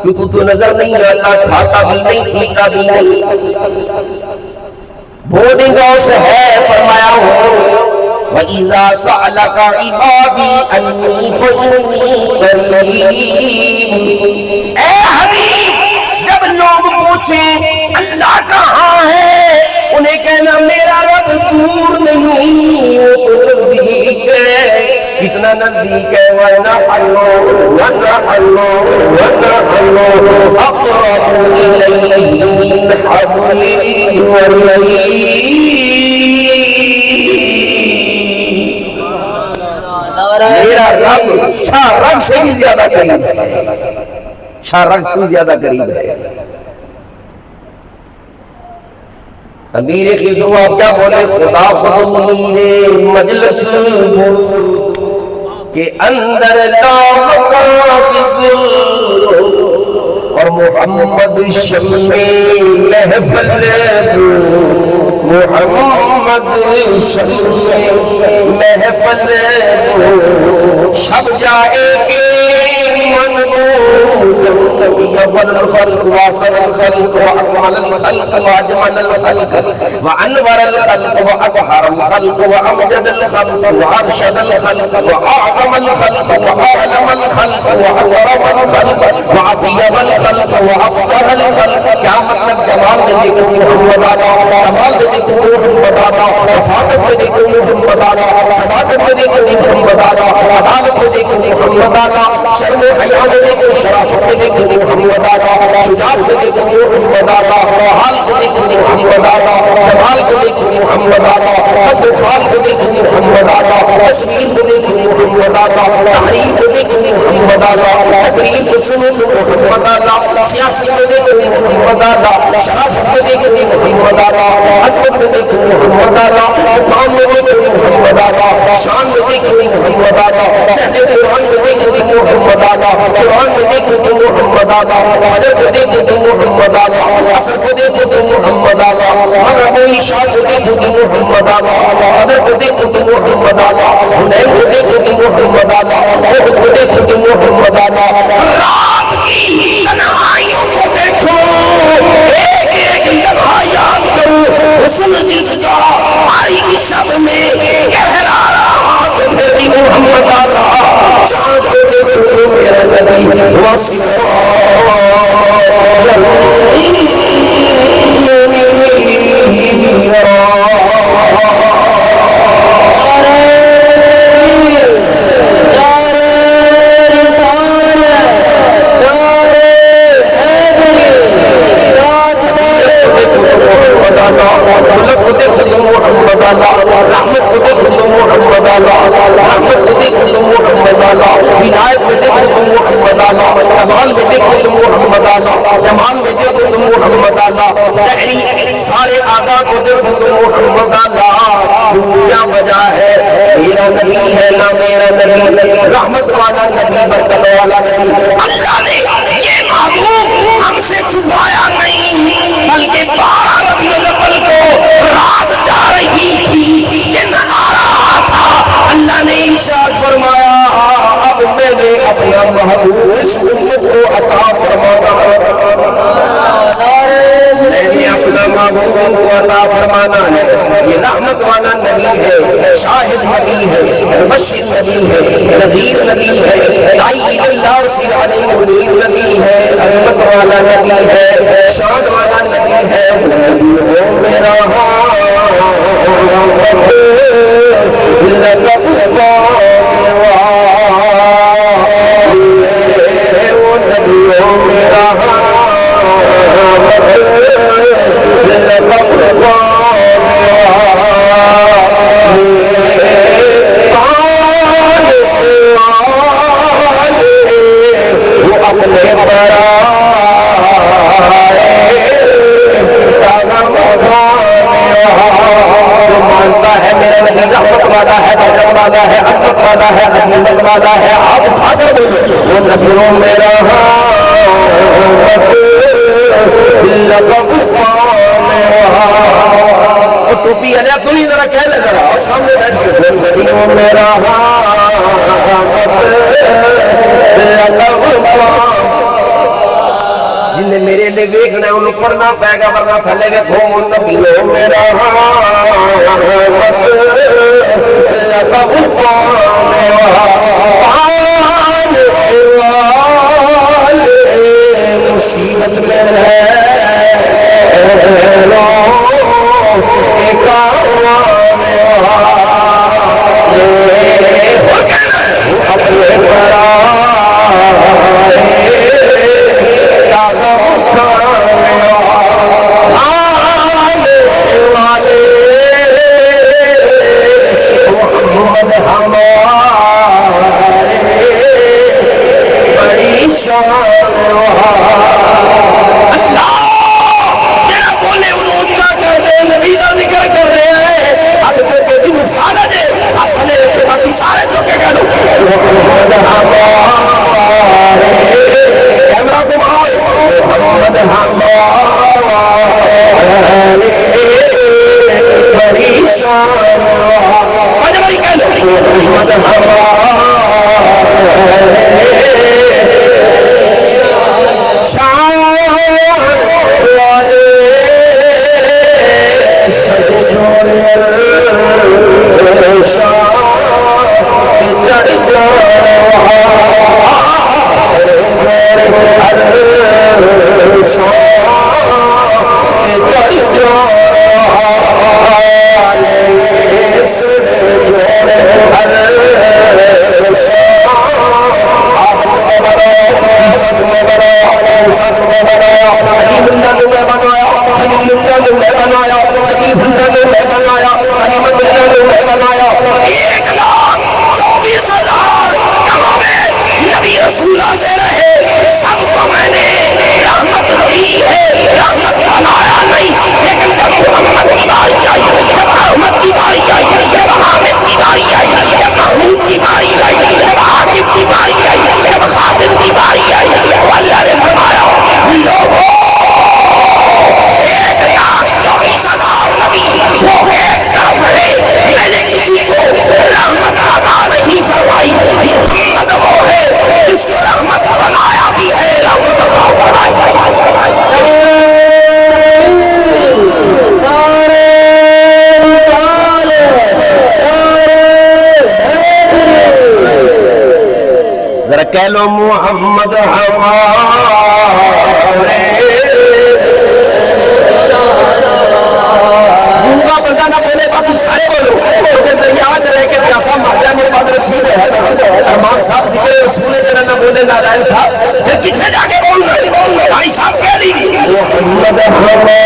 کیونکہ تو نظر نہیں آتا، کھاتا بھی نہیں، پیتا بھی نہیں. بورڈنگ ہاؤس ہے فرمایا ہوں وَإِذَا سَأَلَكَ عِبَادِي أَنِّي فَإِنِّي قَرِيبٌ. اے حبیب جب لوگ پوچھیں اللہ کہاں ہے، انہیں کہنا میرا رب دور نہیں، وہ تو نزدیک ہے. کتنا نزدیک ہے. وَنَحْنُ أَقْرَبُ إِلَيْهِ مِنْ حَبْلِ الْوَرِيدِ. میرا رب شاہ رگ سے بھی زیادہ قریب ہے، شاہ رگ سے بھی زیادہ قریب ہے. امیر خزو آپ کیا بولے، خدا خود امیر مجلس کے اندر لا مقاصد اور محمد شمع محفل، محمد شمع محفل شب جائے گے يبن الخلق واصل الخلق واكمل الخلق واجمل الخلق وانور الخلق واطهر الخلق وامجد الخلق وارشد الخلق واعظم الخلق واعلم الخلق واكرم الخلق واطيب الخلق وافصح الخلق. کیا مطلب جمال میں دیکھو محمد آقا، کمال میں دیکھو محمد آقا، رفاقت میں دیکھو محمد آقا، صداقت میں دیکھو محمد آقا، عدالت میں دیکھو محمد آقا، شرم و حیا میں دیکھو، شرافت میں دیکھو محمد آقا، شجاعت میں دیکھو محمد آقا، حال کو دیکھو محمد آقا، جمال کو دیکھو محمد آقا، قد و فال کو دیکھو محمد آقا، تصویر کو دیکھو محمد آقا، تحریر کو دیکھو محمد آقا، تقریر کو سنو محمد آقا، سیاست کو دیکھو محمد آقا، شرافت کو دیکھو محمد آقا، عظمت کو دیکھو محمد آقا، مقام میں دیکھو محمد آقا، شان میں دیکھو محمد آقا، صحن قرآن میں دیکھو محمد آقا، قرآن میں دیکھو تو محمد آقا، فجر کو دیکھو تو محمد آقا، عصر کو دیکھو تو محمد آقا، مغرب و عشاء کو دیکھو تو محمد آقا، بدر کو دیکھو تو محمد آقا، حنین کو دیکھو تو محمد آقا، احد کو دیکھو تو محمد آقا. رات کی تنہائیوں کو دیکھو، ایک ایک لمحہ یاد کرو حسن جس کا آئی کی شب میں گہرا رہا تو پھر بھی محمد آقا. چاند کو دیکھو میرا نبی رحمت کو دیکھو تو محمد آقا، رحمت کو دیکھو تو محمد آقا، ہدایت میں دیکھو تو محمد آقا، کمال میں دیکھو تو محمد آقا، جمال میں دیکھو تو محمد آقا، ظاہری سارے آقا کو دیکھو تو محمد آقا. کیا وجہ ہے؟ میرا نبی ہے نہ میرا نبی، رحمت والا نبی، برکت والا نبی۔ اللہ نے یہ معلوم ہم سے چھپایا نہیں، بلکہ 12 ربیع الاول کو رات جا رہی تھی، دن آ رہا تھا، اللہ نے ارشاد فرمایا اب میں نے اپنا محبوب اس امت کو عطا فرمانا، میں نے اپنا محبوب کو عطا فرمانا ہے۔ یہ رحمت والا نبی ہے، شاہد نبی ہے، مبشر نبی ہے، نذیر نبی ہے، داعی اللہ سے علیہ منیر نبی ہے، عظمت والا نبی ہے، شان والا نبی ہے۔ وہ میرا ٹوپی ہے تم ہی ذرا کہہ لے ذرا اور سامنے بیٹھ کے میرا جن نے میرے لیے دیکھنا ہے انہوں پڑھنا پائے گا، ورنہ تھلے کے کھو نبی میرا مصیبت میں ہے کہہ لو محمد ہمارے گونگا بندہ نہ بولے باقی سارے بولو یاد رہے کہ پیاسا مہاجہ میرے پاس رسول ہے امام صاحب ذکر رسول جنہ نہ بولے نارائن صاحب پھر کتنے جا کے بول رہے بھائی صاحب کہہ لی محمد ہمارے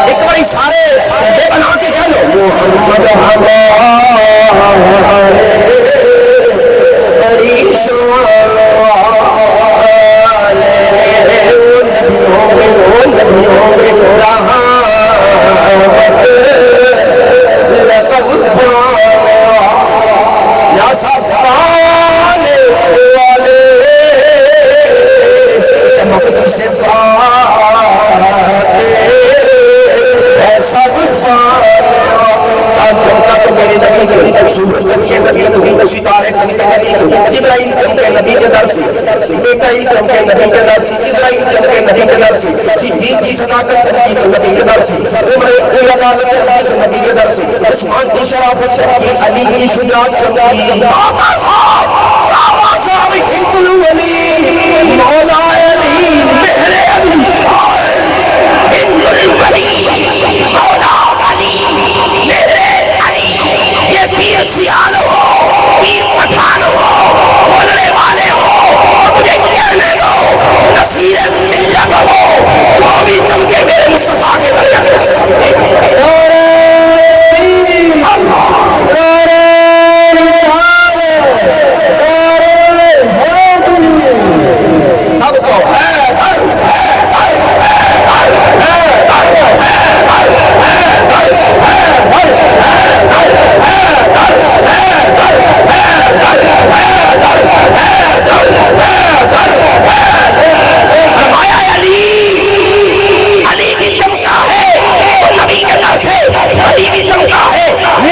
ایک باری سارے بنا کے کہہ لو محمد ہمارے بڑی شان والے سورج چمکے نبی کے ستارے چمکے جبرائیل چمکے نبی کے در سے میکائیل چمکے نبی کے در سے اسرائیل چمکے نبی کے در سے صدیق کی صداقت چمکی نبی کے در سے عمر کی عدالت چمکی نبی کے در سے عثمان کی شرافت چمکی علی کی شجاعت چمکی داتا صاحب دعویٰ صاحب حفظ الولی مولا علی مہر علی ہند الولی مولا علی مہر علی یہ پیر سیال ہو پیر پٹھان ہو بولنے والے ہو مجھے کہنے دو نصیر ملت ہو جو بھی چمکے میرے مصطفیٰ کے برکت سب کو ہے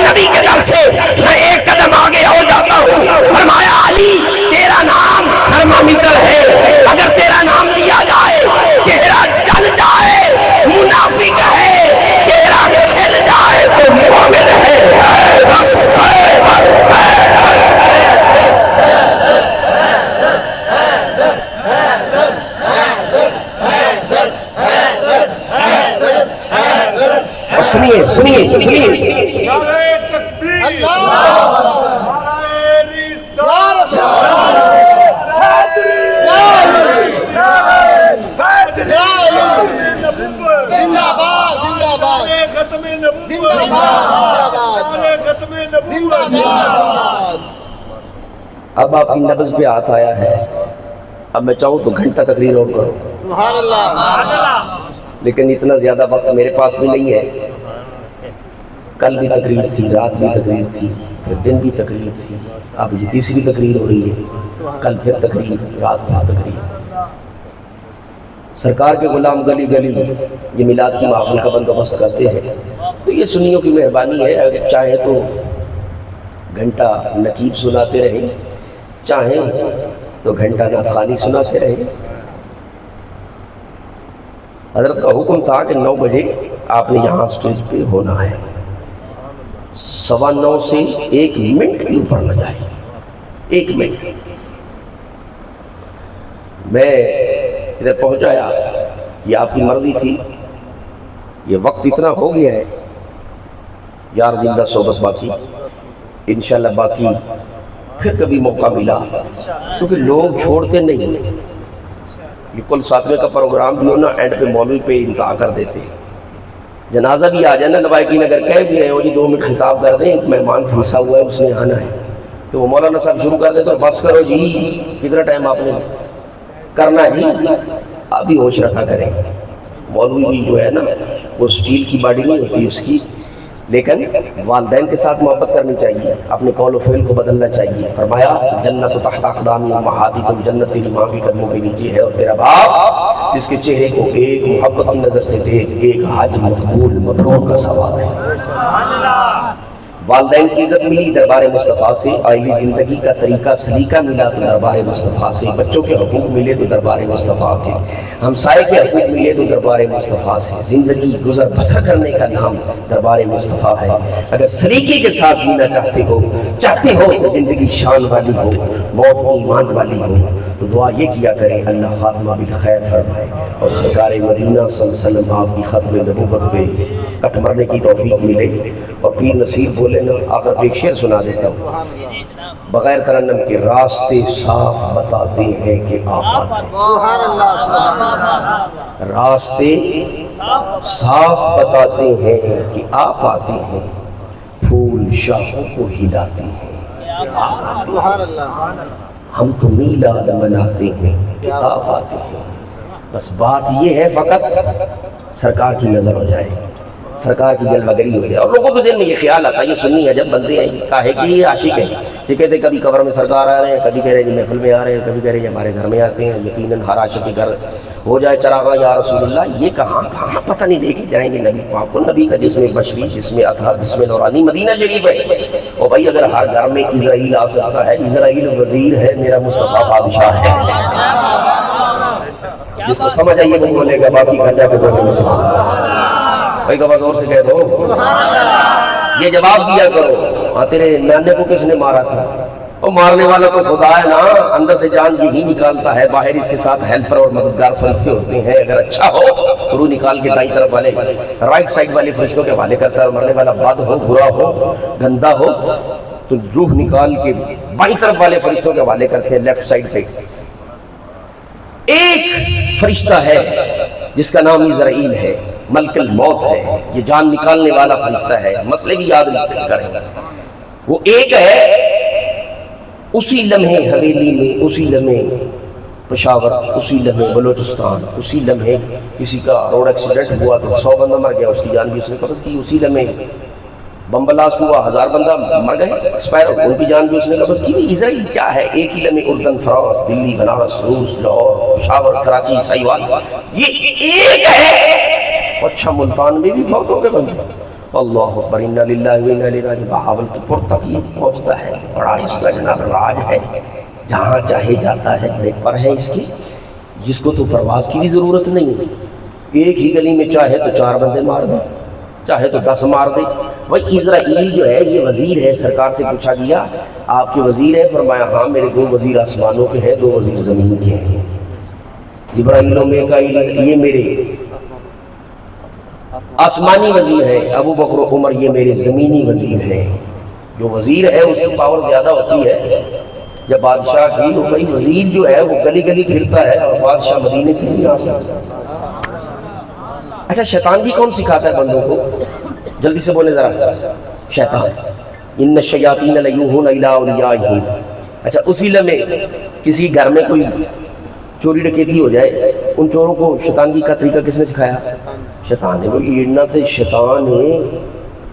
نبی کے در سے میں ایک قدم آگے ہو جاتا ہوں. فرمایا علی تیرا نام تھرمامیٹر ہے, اگر تیرا نام لیا جائے چہرہ جل جائے منافق ہے, چہرہ کھل جائے تو مومن ہے. سنیے سنیے سنیے اب آپ کی نبض پہ ہاتھ آیا ہے, اب میں چاہوں تو گھنٹہ تقریر اور کرو. سبحان اللہ. لیکن اتنا زیادہ وقت میرے پاس بھی نہیں ہے. کل بھی تقریر تھی, رات بھی تقریر تھی, پھر دن بھی تقریر تھی, اب یہ تیسری تقریر ہو رہی ہے. کل پھر تقریر, رات میں تقریر. سرکار کے غلام گلی گلی یہ میلاد کی محفل کا بندوبست کرتے ہیں, تو یہ سنیوں کی مہربانی ہے. اگر چاہیں تو گھنٹہ نقیب سناتے رہیں, چاہیں تو گھنٹہ نعت خوانی سناتے رہیں. حضرت کا حکم تھا کہ 9 بجے آپ نے یہاں اسٹیج پہ ہونا ہے, 9:15 سے 1 منٹ بھی اوپر نہ جائے, 1 منٹ. میں ادھر پہنچایا, یہ آپ کی مرضی تھی, یہ وقت اتنا ہو گیا ہے یار, زندہ صحبت باقی, انشاءاللہ باقی پھر کبھی موقع ملا, کیونکہ لوگ چھوڑتے نہیں. یہ کل ساتویں کا پروگرام بھی ہونا, اینڈ پہ مولوی پہ انتہا کر دیتے ہیں. جنازہ بھی آ جائے نا لوائقین, اگر کہہ بھی رہے ہو جی 2 منٹ خطاب کر دیں, ایک مہمان پھنسا ہوا ہے اس نے آنا ہے, تو وہ مولانا صاحب شروع کر دیتے, بس کرو جی, کتنا ٹائم آپ نے کرنا ہے جی, ابھی ہوش رکھا کریں. مولوی بھی جو ہے نا وہ اسٹیل کی باڈی نہیں ہوتی اس کی, لیکن والدین کے ساتھ محبت کرنی چاہیے, اپنے قول و فعل کو بدلنا چاہیے. فرمایا جنت تحت اقدام امہاتکم, جنت تیری ماں کی قدموں کے نیچے ہے, اور تیرا باپ جس کے چہرے کو ایک محبت کی نظر سے دیکھ, ایک حج مقبول مبرور کا ثواب ہے. والدین کی عزت ملی دربار مصطفیٰ سے, آئلی زندگی کا طریقہ سلیقہ ملا تو دربار مصطفیٰ سے, بچوں کے حقوق ملے تو دربار مصطفیٰ کے, ہمسائے کے حقوق ملے تو دربار مصطفیٰ سے. زندگی گزر بسر کرنے کا نام دربار مصطفیٰ ہے. اگر سلیقے کے ساتھ جینا چاہتے ہو کہ زندگی شان والی ہو, موت ایمان والی ہو, تو دعا یہ کیا کریں اللہ خاتمہ بالخیر فرمائے, اور سرکار مدینہ صلی اللہ علیہ وسلم آپ کی ختم نبوت پہ کٹ مرنے کی توفیق ملے. اور پیر نصیر بولے نا, آخر پہ ایک شعر سنا دیتا ہوں, بغیر ترنم کے راستے صاف بتاتے ہیں کہ آپ آتے ہیں, راستے صاف بتاتے ہیں کہ آپ آتے ہیں, پھول شاخوں کو ہلاتے ہیں کہ آپ آتے ہیں, ہم تو میلاد مناتے ہیں کہ آپ آتے ہیں. بس بات یہ ہے فقط سرکار کی نظر ہو جائے, سرکار کی جلوہ گری ہو جائے. اور لوگوں کے ذہن میں یہ خیال آتا ہے یہ سنی ہے جب بندے ہیں کاہے کہ یہ عاشق ہیں یہ کہتے ہیں کبھی قبر میں سرکار آ رہے ہیں, کبھی کہہ رہے ہیں محفل میں آ رہے ہیں, کبھی کہہ رہے ہیں ہمارے گھر میں آتے ہیں. یقیناً ہر عاشق کے گھر ہو جائے چراغاں یا رسول اللہ, یہ کہاں پتہ نہیں لے کے جائیں گے نبی پاک کو. نبی کا جسم بشری, جسم اطہر, جسم نورانی مدینہ شریف ہے. اور بھائی اگر ہر گھر میں اسرائیل آ سکتا ہے, اسرائیل وزیر ہے, میرا مصطفیٰ بادشاہ ہے. جس کو سمجھ آئیے وہ بولے گا, باقی گھر جا کے بولے گا بھائی کا زور سے کہہ دو یہ جواب دیا کرو. ہاں تیرے نانے کو کس نے مارا تھا؟ اور مارنے والا تو خدا ہے نا, اندر سے جان یہی نکالتا ہے, باہر اس کے ساتھ ہیلپر اور مددگار فرشتے ہوتے ہیں. اگر اچھا ہو تو روح نکال کے دائیں طرف والے رائٹ سائڈ والے فرشتوں کے حوالے کرتا ہے, اور مرنے والا بد ہو, برا ہو, گندا ہو تو روح نکال کے بائیں طرف والے فرشتوں کے حوالے کرتے ہیں لیفٹ سائڈ پہ. ایک فرشتہ ہے جس کا نام اسرائیل ہے, ملک الموت ہے, یہ جان نکالنے والا فرشتہ ہے. مسئلے کی یاد کریں, وہ ایک ہے. اسی لمحے حویلی میں, اسی لمحے پشاور, اسی لمحے بلوچستان, اسی لمحے کسی کا روڈ ایکسیڈنٹ ہوا تو 100 بندہ مر گیا, اس کی جان بھی اس نے قبض کی. اسی لمحے بم بلاسٹ ہوا, 1000 بندہ مر گئے, ایکسپائر ہو, ان کی جان بھی اس نے قبض کی. اسرائیل کیا ہے؟ ایک ہی لمحے اردن, فرانس, دلی, بنارس, روس, لاہور, پشاور, کراچی, سائیوال, یہ ایک ہے. اچھا ملتان میں بھی فوت ہو گئے بندے. اللہ اکبر, انا للہ و انا الیہ راجعون. بہاولپور تک یہ پہنچتا ہے, بڑا اس کا جناب راج ہے, جہاں چاہے جاتا ہے. بڑے پر ہے اس کی, جس کو تو پرواز کی بھی ضرورت نہیں. ایک ہی گلی میں چاہے تو 4 بندے مار دے, چاہے تو 10 مار دے. بھائی اسرائیل جو ہے یہ وزیر ہے. سرکار سے پوچھا گیا آپ کے وزیر ہیں؟ فرمایا ہاں میرے 2 وزیر آسمانوں کے ہیں, 2 وزیر زمین کے ہیں. جبرائیل و میکائیل یہ میرے آسمانی وزیر ہیں, ابو بکر و عمر یہ میرے زمینی وزیر ہیں. جو وزیر ہے اس کی پاور زیادہ ہوتی ہے جب بادشاہ کی. تو بھائی وزیر جو ہے وہ گلی گلی پھرتا ہے اور بادشاہ مدینے سے نہیں آ سکتا. اچھا شیطان جی کون سکھاتا ہے بندوں کو؟ جلدی سے بولے ذرا. شیطان, ان الشیاطین لیوحون الی اولیائہم. اچھا اسی لمحے کسی گھر میں کوئی چوری ڈکیتی ہو جائے, ان چوروں کو شیطان کا طریقہ کس نے سکھایا؟ شیطان نے. وہ ایڑنا تے شیطان ہے,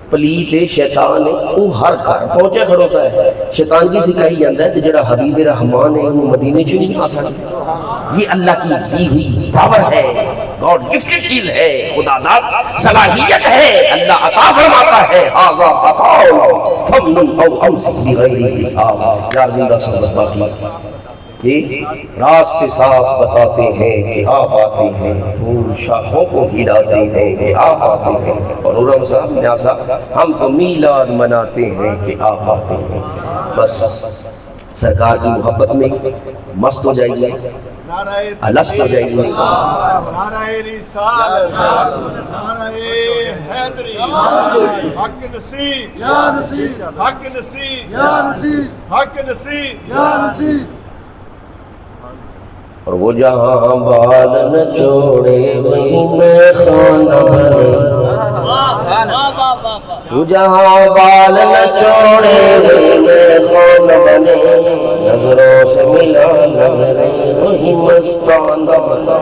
پلیت ہے شیطان ہے, وہ ہر گھر پہنچے کھڑا ہوتا ہے. شیطان کی سکھائی جاتا ہے کہ جڑا حبیب رحمان ہے وہ مدینے چ نہیں آ سکتا. یہ اللہ کی دی ہوئی پاور ہے, گاڈ گفٹڈ چیز ہے, خدا داد صلاحیت ہے, اللہ عطا فرماتا ہے. ھذا عطاء فمن او امسک بغیر حساب. یار زندہ صحبت باقی یہ راستے صاف بتاتے ہیں کہ آپ آتے ہیں, پھول شاخوں کو ہلاتے ہیں کہ آپ آتے ہیں. اور علماء صاحب نیاز صاحب ہم تو میلاد مناتے ہیں کہ آپ آتے ہیں. بس سرکار کی محبت میں مست ہو جائیے, الست ہو جائیے. نعرہ رسالت, نعرہ حیدری, حق نصیب یا نصیب, حق نصیب یا نصیب, حق نصیب یا نصیب. اور وہ جہاں بال نہ چھوڑے وہیں میں خانہ بنے, وہ جہاں بال نہ چھوڑے وہیں میں خانہ بنے, نظروں سے ملا نظریں وہیں مستانہ بنے.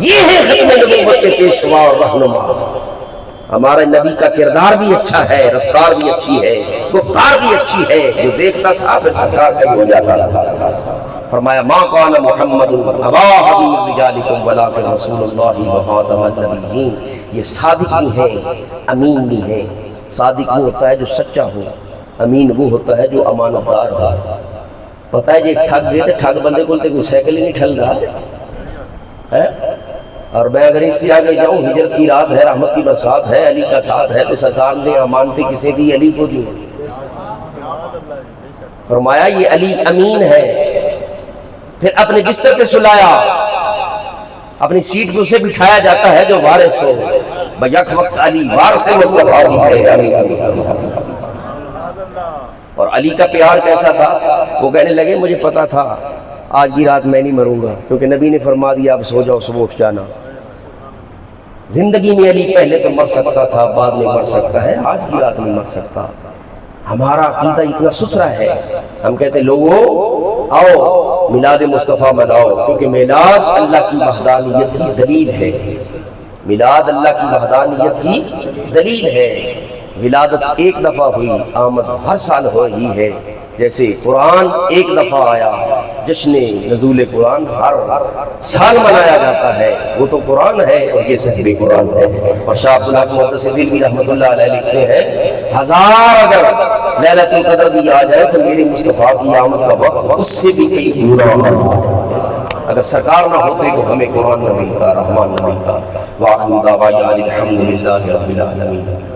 یہ ہے ختم نبوت کے پیشوا اور رہنما. ہمارے نبی کا کردار بھی اچھا ہے, رفتار بھی اچھی ہے, گفتار بھی اچھی ہے. جو دیکھتا تھا پھر سرکار کبھی ہو جاتا تھا. فرمایا ما قال محمد ابا احد من رجالکم ولکن رسول اللہ وخاتم النبیین. یہ صادق بھی ہیں, امین بھی ہیں. صادق وہ ہوتا ہے جو سچا ہو, امین وہ ہوتا ہے جو امانت دار ہو. پتہ ہے جی ٹھگ گئے تو ٹھگ بندے کو کوئی سائیکل ہی نہیں ٹھل رہا ہے. اور میں اگر اس سے آگے جاؤں, ہجرت کی رات ہے, رحمت کی برسات ہے, علی کا ساتھ ہے, تو سرکار نے امانتیں کسے دی؟ علی کو دی. فرمایا یہ علی امین ہے. پھر اپنے بستر پہ سلایا, اپنی سیٹ پہ اسے بٹھایا جاتا ہے جو وارث ہو. بیک وقت علی وارث مصطفیٰ ہے. اور علی کا پیار کیسا تھا؟ وہ کہنے لگے مجھے پتا تھا آج کی رات میں نہیں مروں گا, کیونکہ نبی نے فرما دیا اب سو جاؤ, صبح اٹھ جانا. زندگی میں علی پہلے تو مر سکتا تھا, بعد میں مر سکتا ہے, آج کی رات نہیں مر سکتا. ہمارا عقیدہ اتنا ستھرا ہے, ہم کہتے لوگو آؤ میلاد مصطفیٰ مناؤ, کیونکہ میلاد اللہ کی وحدانیت کی دلیل ہے. میلاد اللہ کی وحدانیت کی دلیل ہے۔ ولادت ایک دفعہ ہوئی، آمد ہر سال ہو رہی ہے۔ جیسے قرآن ایک دفعہ آیا، جشن نزول قرآن ہر سال منایا جاتا ہے، وہ تو قرآن ہے اور یہ صحیح قرآن ہے۔ اور شاہ عبدالحق محدث دہلوی رحمۃ اللہ علیہ لکھتے ہیں، ہزار اگر لیلۃ القدر بھی آ جائے تو میرے مصطفیٰ کی آمد کا وقت اس سے بھی کئی گنا ہوگا۔ اگر سرکار نہ ہوتے تو ہمیں قرآن نہ ملتا، رحمان نہ ملتا۔ وآخر دعوانا الحمد للہ رب العالمین۔